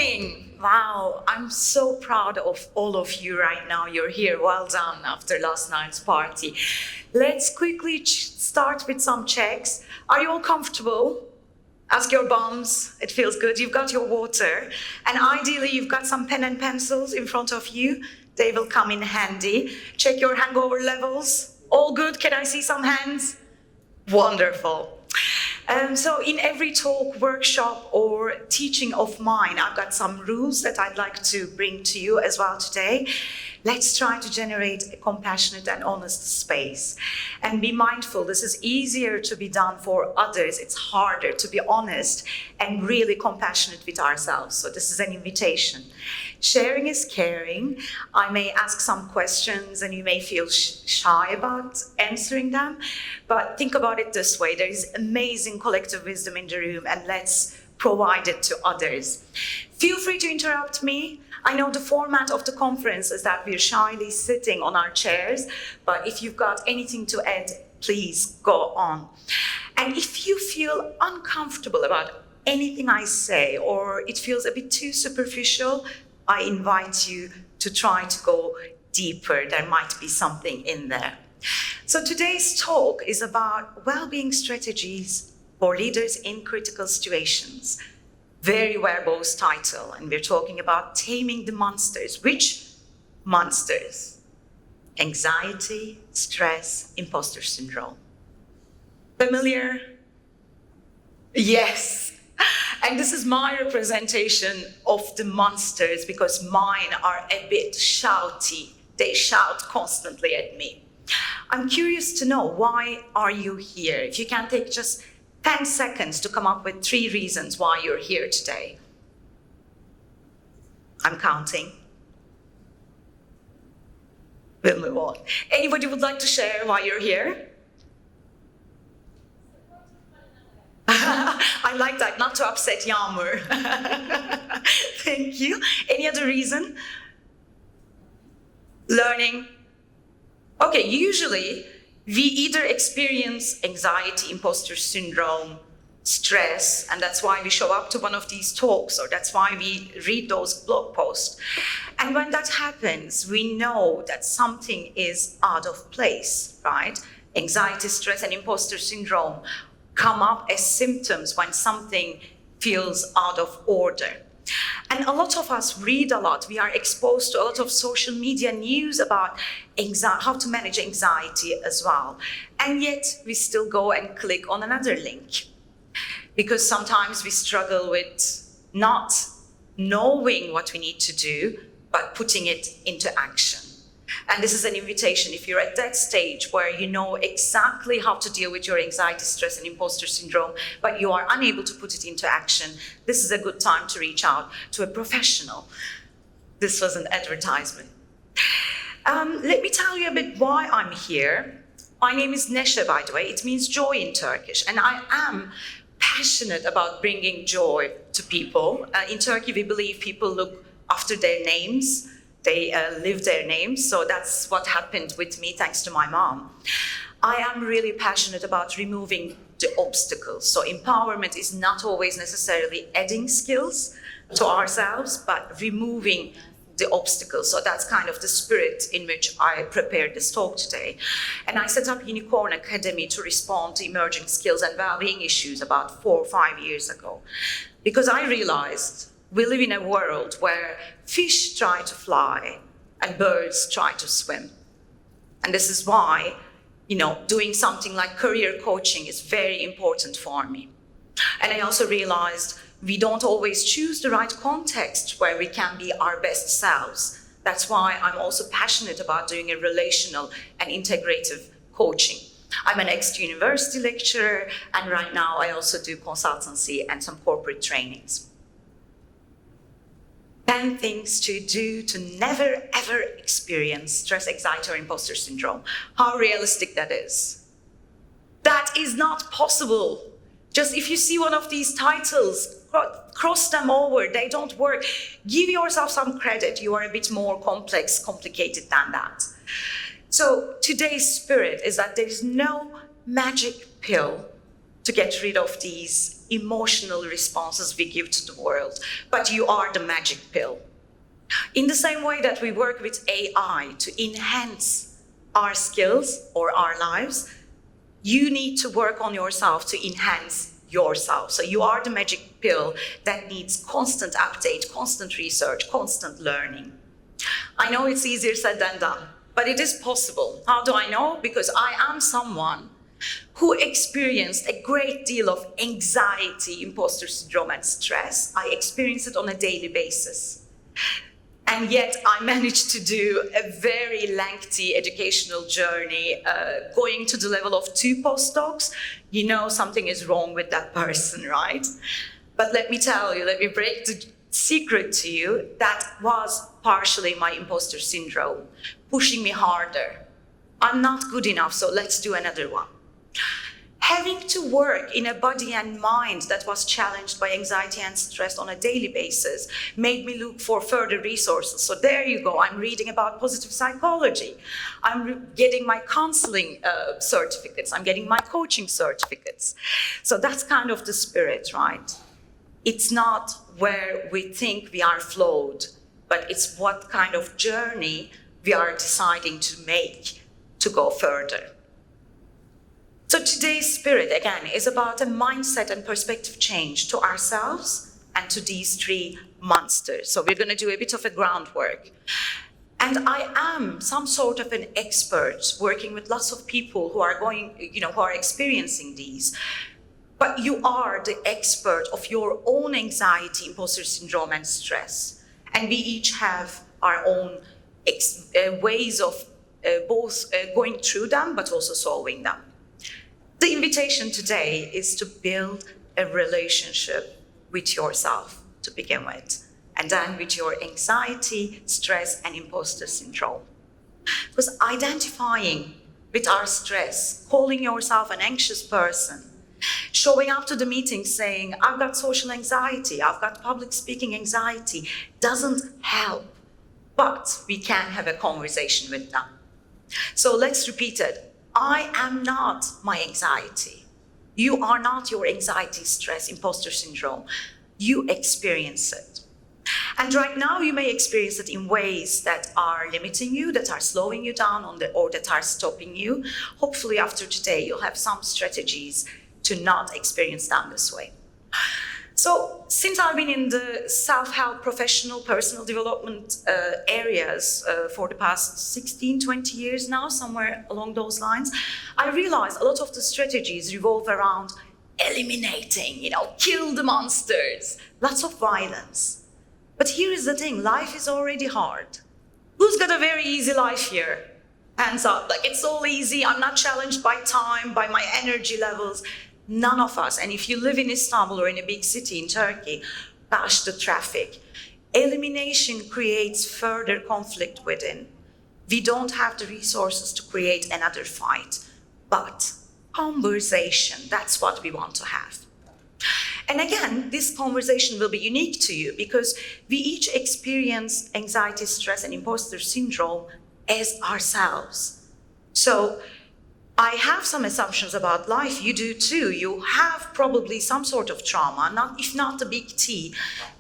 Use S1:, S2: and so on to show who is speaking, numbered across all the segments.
S1: Taming. Wow, I'm so proud of all of you right now. You're here. Well done after last night's party. Let's quickly start with some checks. Are you all comfortable? Ask your bums. It feels good. You've got your water. And ideally, you've got some pen and pencils in front of you. They will come in handy. Check your hangover levels. All good? Can I see some hands? Wonderful. So in every talk, workshop, or teaching of mine, I've got some rules that I'd like to bring to you as well today. Let's try to generate a compassionate and honest space. And be mindful, this is easier to be done for others. It's harder to be honest and really compassionate with ourselves. So this is an invitation. Sharing is caring. I may ask some questions and you may feel shy about answering them, but think about it this way. There is amazing collective wisdom in the room, and let's provide it to others. Feel free to interrupt me. I know the format of the conference is that we're shyly sitting on our chairs, but if you've got anything to add, please go on. And if you feel uncomfortable about anything I say, or it feels a bit too superficial, I invite you to try to go deeper. There might be something in there. So today's talk is about well-being strategies for leaders in critical situations. Very verbose title, and we're talking about taming the monsters. Which monsters? Anxiety, stress, imposter syndrome. Familiar? Yes. And this is my representation of the monsters because mine are a bit shouty. They shout constantly at me. I'm curious to know, why are you here? If you can take just 10 seconds to come up with 3 reasons why you're here today. I'm counting. We'll move on. Anybody would like to share why you're here? I like that, not to upset Yağmur. Thank you. Any other reason? Learning. Okay, usually we either experience anxiety, imposter syndrome, stress, and that's why we show up to one of these talks, or that's why we read those blog posts. And when that happens, we know that something is out of place, right? Anxiety, stress, and imposter syndrome come up as symptoms when something feels out of order. And a lot of us read a lot. We are exposed to a lot of social media news about how to manage anxiety as well. And yet we still go and click on another link. Because sometimes we struggle with not knowing what we need to do, but putting it into action. And this is an invitation. If you're at that stage where you know exactly how to deal with your anxiety, stress, and imposter syndrome, but you are unable to put it into action, this is a good time to reach out to a professional. This was an advertisement. Let me tell you a bit why I'm here. My name is Nese, by the way. It means joy in Turkish. And I am passionate about bringing joy to people. In Turkey, we believe people look after their names. They live their names, so that's what happened with me, thanks to my mom. I am really passionate about removing the obstacles. So empowerment is not always necessarily adding skills to ourselves, but removing the obstacles. So that's kind of the spirit in which I prepared this talk today. And I set up Unicorn Academy to respond to emerging skills and well-being issues about 4 or 5 years ago. Because I realized we live in a world where fish try to fly and birds try to swim. And this is why, doing something like career coaching is very important for me. And I also realized we don't always choose the right context where we can be our best selves. That's why I'm also passionate about doing a relational and integrative coaching. I'm an ex-university lecturer, and right now I also do consultancy and some corporate trainings. 10 things to do to never, ever experience stress, anxiety, or imposter syndrome. How realistic that is. That is not possible. Just if you see one of these titles, cross them over, they don't work. Give yourself some credit. You are a bit more complex, complicated than that. So today's spirit is that there is no magic pill to get rid of these emotional responses we give to the world, but you are the magic pill. In the same way that we work with AI to enhance our skills or our lives, you need to work on yourself to enhance yourself. So you are the magic pill that needs constant update, constant research, constant learning. I know it's easier said than done, but it is possible. How do I know? Because I am someone who experienced a great deal of anxiety, imposter syndrome, and stress. I experience it on a daily basis. And yet I managed to do a very lengthy educational journey, going to the level of 2 postdocs. You know something is wrong with that person, right? But let me tell you, let me break the secret to you, that was partially my imposter syndrome, pushing me harder. I'm not good enough, so let's do another one. Having to work in a body and mind that was challenged by anxiety and stress on a daily basis made me look for further resources. So there you go, I'm reading about positive psychology. I'm getting my counseling certificates. I'm getting my coaching certificates. So that's kind of the spirit, right? It's not where we think we are flowed, but it's what kind of journey we are deciding to make to go further. So today's spirit, again, is about a mindset and perspective change to ourselves and to these 3 monsters. So we're going to do a bit of a groundwork. And I am some sort of an expert working with lots of people who are who are experiencing these. But you are the expert of your own anxiety, imposter syndrome, and stress. And we each have our own ways of both going through them, but also solving them. The invitation today is to build a relationship with yourself to begin with, and then with your anxiety, stress, and imposter syndrome. Because identifying with our stress, calling yourself an anxious person, showing up to the meeting saying, I've got social anxiety, I've got public speaking anxiety, doesn't help. But we can have a conversation with them. So let's repeat it. I am not my anxiety. You are not your anxiety, stress, imposter syndrome. You experience it. And right now you may experience it in ways that are limiting you, that are slowing you down or that are stopping you. Hopefully after today you'll have some strategies to not experience them this way. So since I've been in the self-help, professional, personal development areas for the past 16, 20 years now, somewhere along those lines, I realized a lot of the strategies revolve around eliminating, kill the monsters, lots of violence. But here is the thing, life is already hard. Who's got a very easy life here? Hands up, like it's all easy, I'm not challenged by time, by my energy levels. None of us. And if you live in Istanbul or in a big city in Turkey, gosh, the traffic. Elimination creates further conflict within. We don't have the resources to create another fight, but conversation, that's what we want to have. And again, this conversation will be unique to you because we each experience anxiety, stress, and imposter syndrome as ourselves. So I have some assumptions about life, you do too. You have probably some sort of trauma, if not a big T,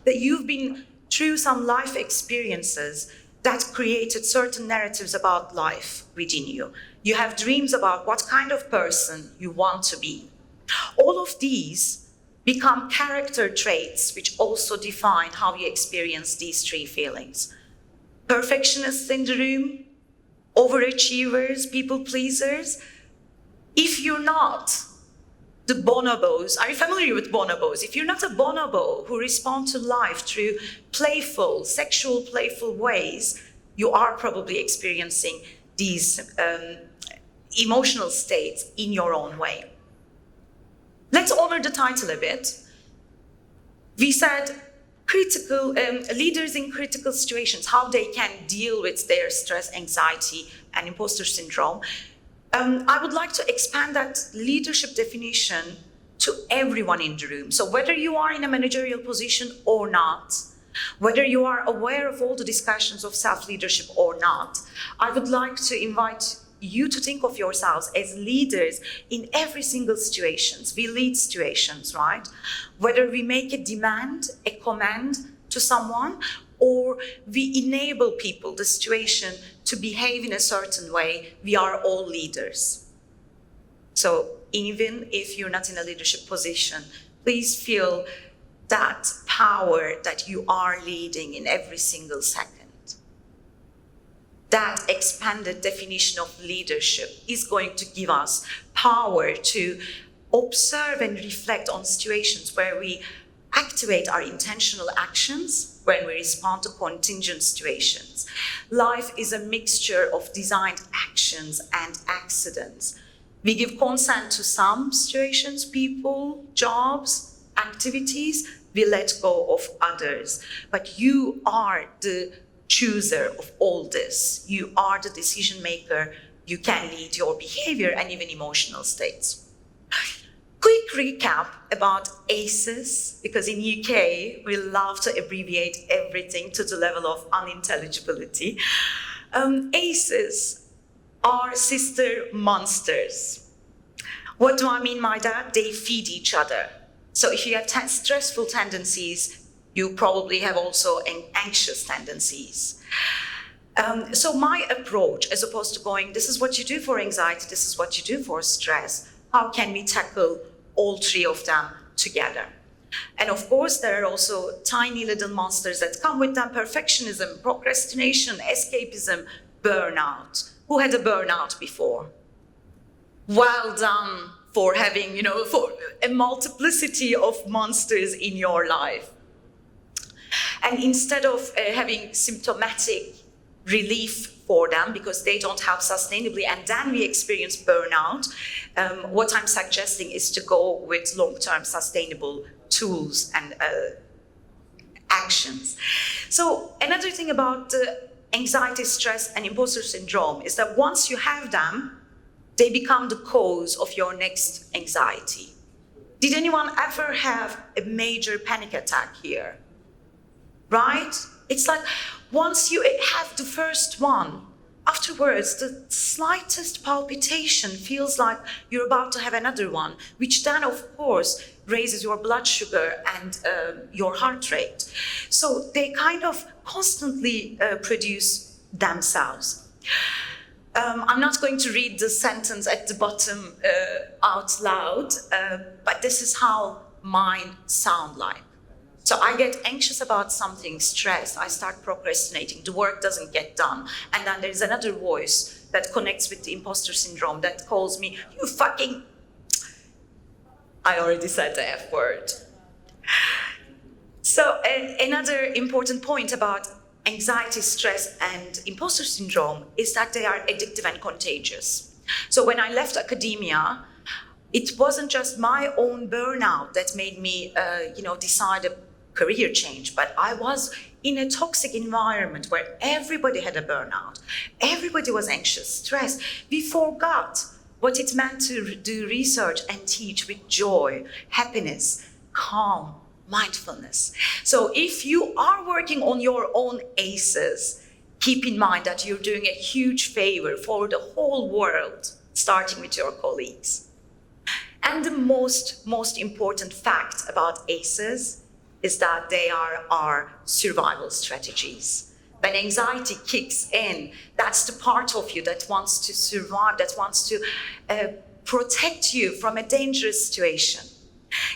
S1: that you've been through some life experiences that created certain narratives about life within you. You have dreams about what kind of person you want to be. All of these become character traits which also define how you experience these 3 feelings. Perfectionists in the room, overachievers, people pleasers. If you're not the bonobos, are you familiar with bonobos? If you're not a bonobo who respond to life through playful, sexual playful ways, you are probably experiencing these emotional states in your own way. Let's honor the title a bit. We said critical leaders in critical situations, how they can deal with their stress, anxiety, and imposter syndrome. I would like to expand that leadership definition to everyone in the room. So whether you are in a managerial position or not, whether you are aware of all the discussions of self-leadership or not, I would like to invite you to think of yourselves as leaders in every single situations. We lead situations, right? Whether we make a demand, a command to someone, or we enable people, the situation, to behave in a certain way, we are all leaders. So even if you're not in a leadership position, please feel that power that you are leading in every single second. That expanded definition of leadership is going to give us power to observe and reflect on situations where we activate our intentional actions when we respond to contingent situations. Life is a mixture of designed actions and accidents. We give consent to some situations, people, jobs, activities. We let go of others. But you are the chooser of all this. You are the decision maker. You can lead your behavior and even emotional states. Quick recap about ACEs, because in UK we love to abbreviate everything to the level of unintelligibility. ACEs are sister monsters. What do I mean by that? They feed each other. So if you have stressful tendencies, you probably have also anxious tendencies. So my approach, as opposed to going, this is what you do for anxiety, this is what you do for stress, how can we tackle all three of them together? And of course, there are also tiny little monsters that come with them: perfectionism, procrastination, escapism, burnout. Who had a burnout before? Well done for having, for a multiplicity of monsters in your life. And instead of having symptomatic relief for them, because they don't help sustainably, and then we experience burnout, what I'm suggesting is to go with long-term sustainable tools and actions. So another thing about anxiety, stress, and imposter syndrome is that once you have them, they become the cause of your next anxiety. Did anyone ever have a major panic attack here? Right? It's like once you have the first one, afterwards the slightest palpitation feels like you're about to have another one, which then of course raises your blood sugar and your heart rate. So they kind of constantly produce themselves. I'm not going to read the sentence at the bottom out loud, but this is how mine sound like. So I get anxious about something, stressed, I start procrastinating, the work doesn't get done. And then there's another voice that connects with the imposter syndrome that calls me, you fucking... I already said the F word. So another important point about anxiety, stress, and imposter syndrome is that they are addictive and contagious. So when I left academia, it wasn't just my own burnout that made me, decide a career change, but I was in a toxic environment where everybody had a burnout. Everybody was anxious, stressed. We forgot what it meant to do research and teach with joy, happiness, calm, mindfulness. So if you are working on your own ACEs, keep in mind that you're doing a huge favor for the whole world, starting with your colleagues. And the most important fact about ACEs is that they are our survival strategies. When anxiety kicks in, that's the part of you that wants to survive, that wants to protect you from a dangerous situation.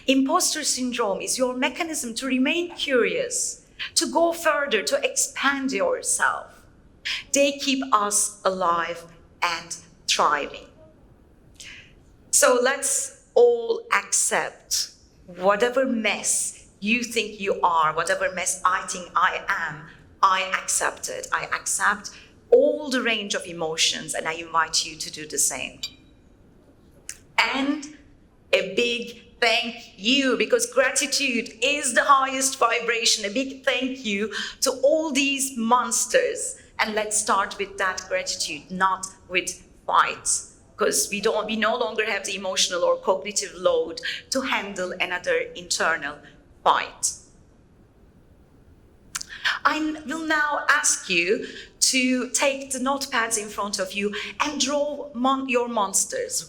S1: Imposter syndrome is your mechanism to remain curious, to go further, to expand yourself. They keep us alive and thriving. So let's all accept whatever mess you think you are, whatever mess I think I am, I accept it. I accept all the range of emotions, and I invite you to do the same. And a big thank you, because gratitude is the highest vibration. A big thank you to all these monsters. And let's start with that gratitude, not with fights, because we no longer have the emotional or cognitive load to handle another internal fight. I will now ask you to take the notepads in front of you and draw your monsters.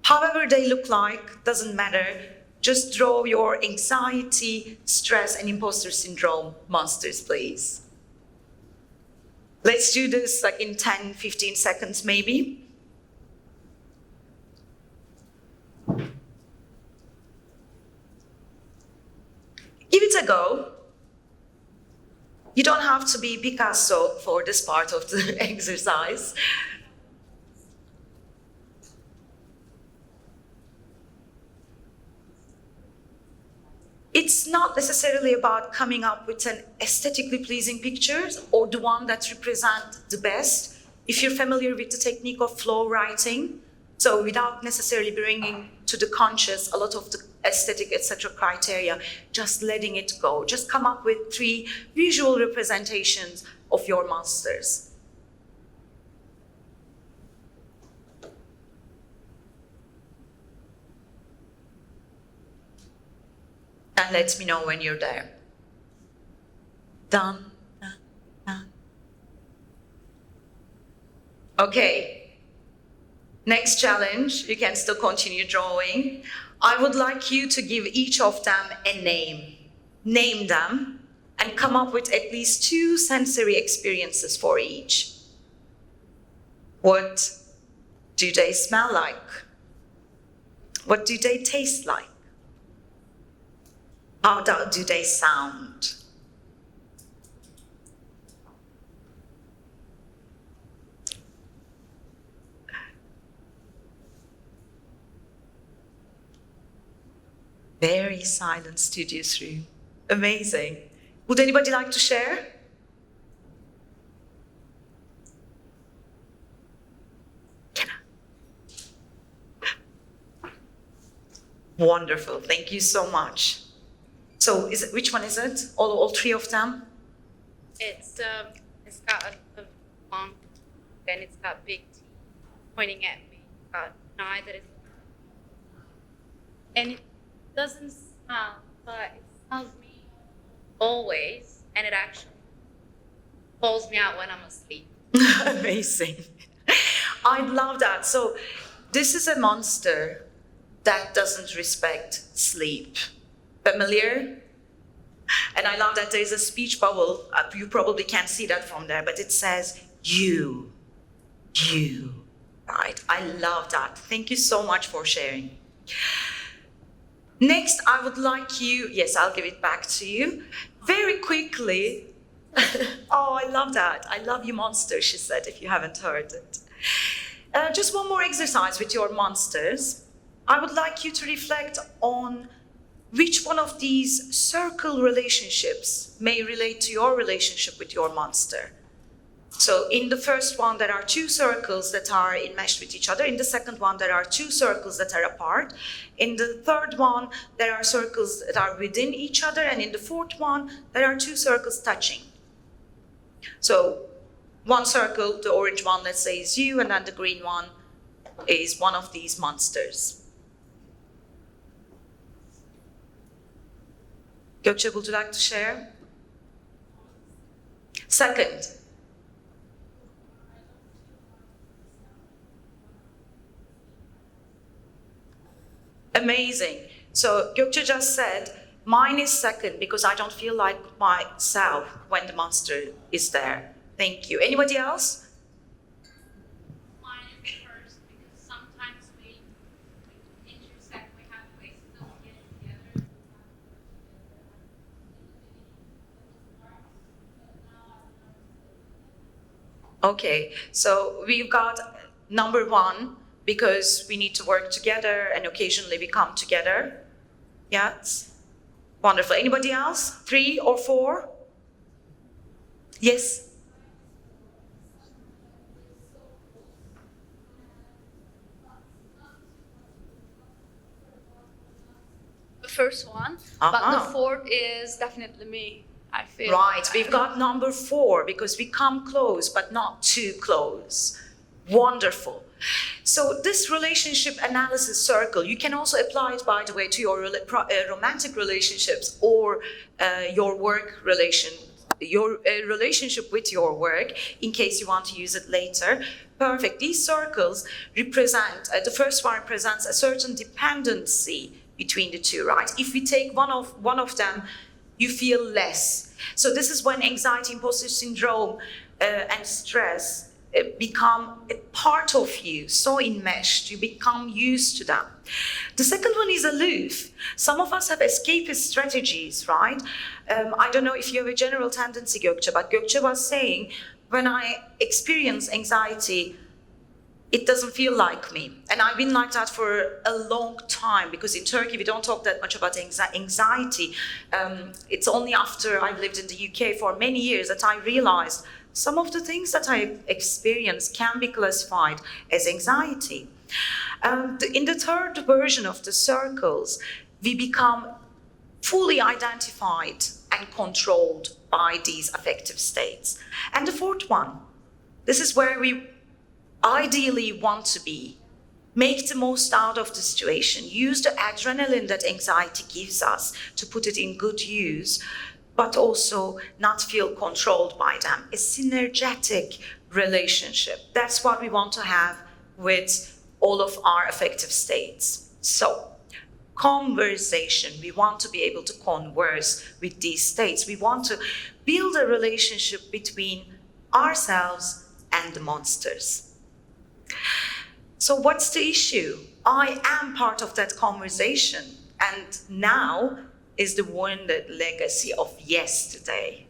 S1: However they look like, doesn't matter. Just draw your anxiety, stress, and imposter syndrome monsters, please. Let's do this like in 10, 15 seconds maybe. Give it a go. You don't have to be Picasso for this part of the exercise. It's not necessarily about coming up with an aesthetically pleasing picture or the one that represents the best. If you're familiar with the technique of flow writing, so without necessarily bringing to the conscious a lot of the aesthetic, etc. criteria, just letting it go. Just come up with 3 visual representations of your monsters. And let me know when you're there. Done. Okay. Next challenge, you can still continue drawing. I would like you to give each of them a name. Name them and come up with at least 2 sensory experiences for each. What do they smell like? What do they taste like? How do they sound? Very silent studious room. Amazing. Would anybody like to share? Wonderful. Thank you so much. So, which one is it? All 3 of them?
S2: It's got a long, and it's got big teeth pointing at me. It's got an eye that is, and it doesn't smell, but it smells me always, and it actually pulls me out when I'm asleep.
S1: Amazing. I love that. So, this is a monster that doesn't respect sleep. Familiar? And I love that there's a speech bubble. You probably can't see that from there, but it says, you, right? I love that. Thank you so much for sharing. Next, I would like you, yes, I'll give it back to you. Very quickly, oh, I love that. I love you, monster, she said, if you haven't heard it. Just one more exercise with your monsters. I would like you to reflect on which one of these circle relationships may relate to your relationship with your monster. So in the first one, there are 2 circles that are enmeshed with each other. In the second one, there are 2 circles that are apart. In the third one, there are circles that are within each other. And in the fourth one, there are 2 circles touching. So one circle, the orange one, let's say, is you, and then the green one is one of these monsters. Gökçe, would you like to share? Second. Amazing. So Gökçe just said, mine is second because I don't feel like myself when the monster is there. Thank you. Anybody else?
S2: Mine is first because sometimes we intersect, we have ways of getting together.
S1: Okay, so we've got number 1, because we need to work together and occasionally we come together. Yes? Wonderful. Anybody else? 3 or 4? Yes?
S3: The first one, but the fourth is definitely me, I feel.
S1: Right, we've got number 4 because we come close but not too close. Wonderful. So this relationship analysis circle, you can also apply it, by the way, to your romantic relationships or your work relation your relationship with your work, in case you want to use it later. Perfect. These circles represent, the first one represents a certain dependency between the two, right? If we take one of them, you feel less. So this is when anxiety, imposter syndrome, and stress become a part of you, so enmeshed, you become used to them. The second one is aloof. Some of us have escapist strategies, right? I don't know if you have a general tendency, Gökçe, but Gökçe was saying, when I experience anxiety, it doesn't feel like me. And I've been like that for a long time, because in Turkey, we don't talk that much about anxiety. It's only after I've lived in the UK for many years that I realized some of the things that I experience can be classified as anxiety. In the third version of the circles, we become fully identified and controlled by these affective states. And the fourth one, this is where we ideally want to be. Make the most out of the situation. Use the adrenaline that anxiety gives us to put it in good use, but also not feel controlled by them. A synergetic relationship. That's what we want to have with all of our affective states. So, conversation. We want to be able to converse with these states. We want to build a relationship between ourselves and the monsters. So what's the issue? I am part of that conversation, and now is the wounded legacy of yesterday.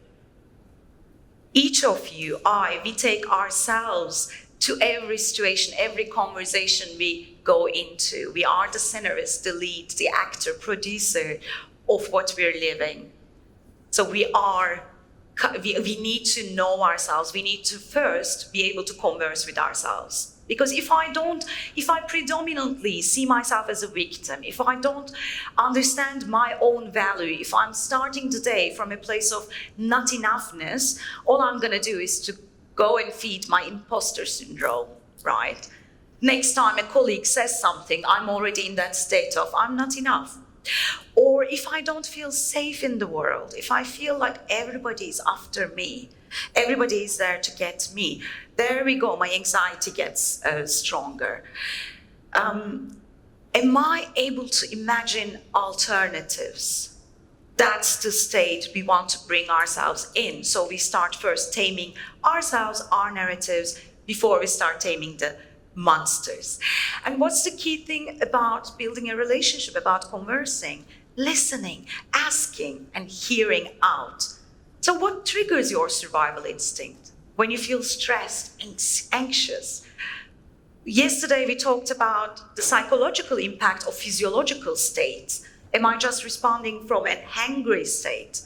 S1: Each of you, we take ourselves to every situation, every conversation we go into. We are the centerist, the lead, the actor, producer of what we're living. So we need to know ourselves. We need to first be able to converse with ourselves. Because if I predominantly see myself as a victim, if I don't understand my own value, if I'm starting the day from a place of not enoughness, all I'm going to do is to go and feed my imposter syndrome, right? Next time a colleague says something, I'm already in that state of I'm not enough. Or if I don't feel safe in the world, if I feel like everybody is after me, everybody is there to get me, there we go, my anxiety gets stronger. Am I able to imagine alternatives? That's the state we want to bring ourselves in. So we start first taming ourselves, our narratives, before we start taming the monsters. And what's the key thing about building a relationship, about conversing? Listening, asking, and hearing out. So what triggers your survival instinct when you feel stressed, anxious? Yesterday we talked about the psychological impact of physiological states. Am I just responding from a hangry state?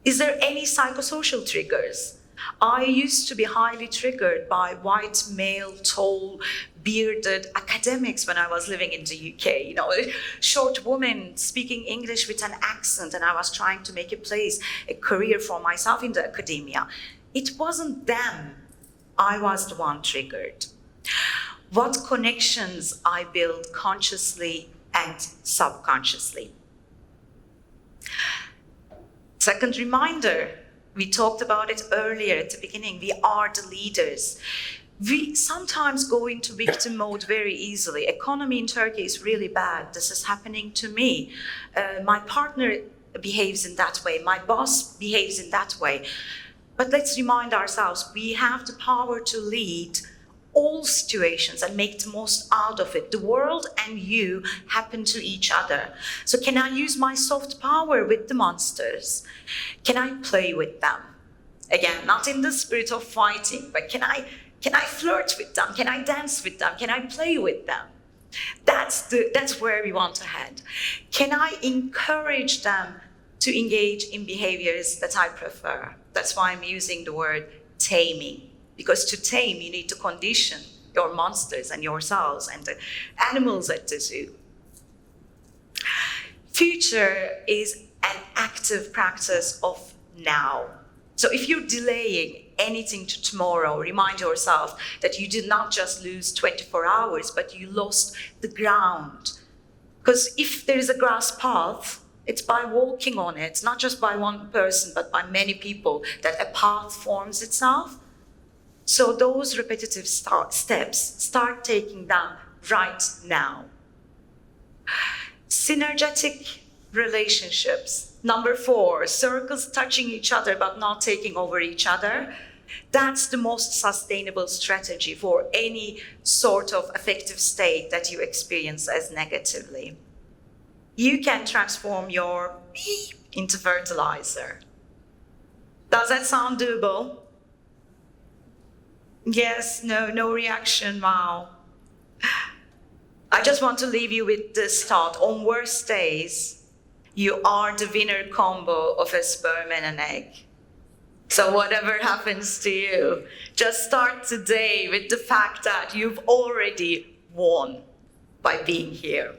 S1: Is there any psychosocial triggers? I used to be highly triggered by white, male, tall, bearded academics when I was living in the UK. You know, a short woman speaking English with an accent, and I was trying to make a career for myself in the academia. It wasn't them. I was the one triggered. What connections I build consciously and subconsciously. Second reminder, we talked about it earlier at the beginning, we are the leaders. We sometimes go into victim mode very easily. Economy in Turkey is really bad. This is happening to me. My partner behaves in that way. My boss behaves in that way. But let's remind ourselves, we have the power to lead all situations and make the most out of it. The world and you happen to each other. So can I use my soft power with the monsters? Can I play with them? Again, not in the spirit of fighting, but can I flirt with them? Can I dance with them? Can I play with them? That's where we want to head. Can I encourage them to engage in behaviors that I prefer? That's why I'm using the word taming. Because to tame, you need to condition your monsters and yourselves and the animals at the zoo. Future is an active practice of now. So if you're delaying anything to tomorrow, remind yourself that you did not just lose 24 hours, but you lost the ground. Because if there is a grass path, It's by walking on it, not just by one person, but by many people, that a path forms itself. So those repetitive steps, start taking them right now. Synergetic relationships. Number 4, circles touching each other but not taking over each other. That's the most sustainable strategy for any sort of affective state that you experience as negatively. You can transform your beep into fertilizer. Does that sound doable? Yes, no reaction, wow. I just want to leave you with this thought. On worst days, you are the winner combo of a sperm and an egg. So whatever happens to you, just start today with the fact that you've already won by being here.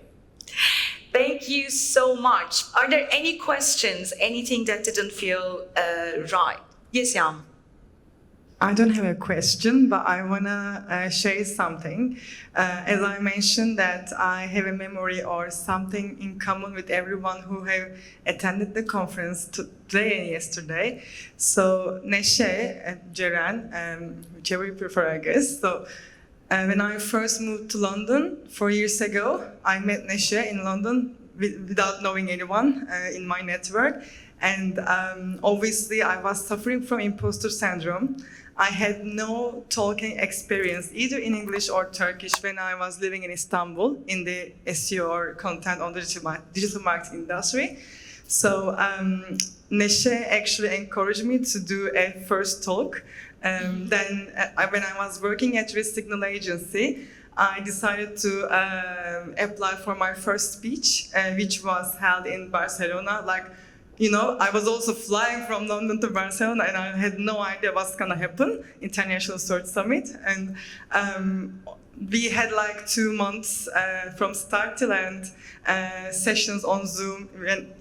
S1: Thank you so much. Are there any questions, anything that didn't feel right? Yes, Yam.
S4: I don't have a question, but I want to share something. As I mentioned that I have a memory or something in common with everyone who have attended the conference today and yesterday. So Nese Ceren, whichever you prefer, I guess. So when I first moved to London 4 years ago, I met Nese in London without knowing anyone in my network. And obviously I was suffering from imposter syndrome. I had no talking experience either in English or Turkish when I was living in Istanbul in the SEO or content on the digital marketing industry. So Nese actually encouraged me to do a first talk. Then when I was working at Risk Signal Agency, I decided to apply for my first speech, which was held in Barcelona. I was also flying from London to Barcelona, and I had no idea what's gonna happen, International Search Summit. And we had 2 months from start till end, sessions on Zoom.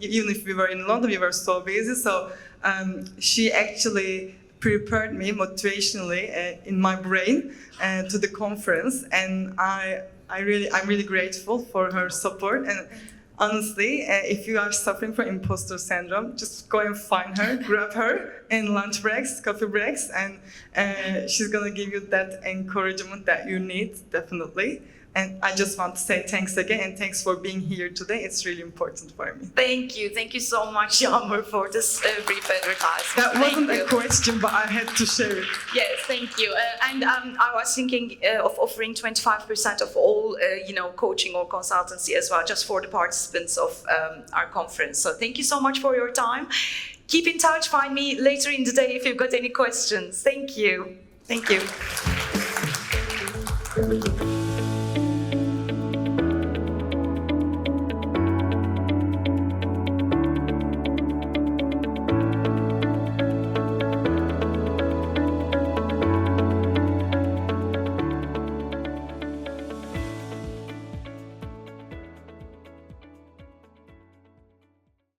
S4: Even if we were in London, we were so busy. So she actually prepared me motivationally in my brain to the conference, and I'm really grateful for her support. And honestly, if you are suffering from imposter syndrome, just go and find her, grab her in lunch breaks, coffee breaks, and she's gonna give you that encouragement that you need, definitely. And I just want to say thanks again, and thanks for being here today. It's really important for me.
S1: Thank you so much, Yağmur, for this brief advertisement.
S4: That wasn't a question, but I had to share it.
S1: Yes, thank you. And I was thinking of offering 25% of all, coaching or consultancy as well, just for the participants of our conference. So thank you so much for your time. Keep in touch. Find me later in the day if you've got any questions. Thank you. Thank you.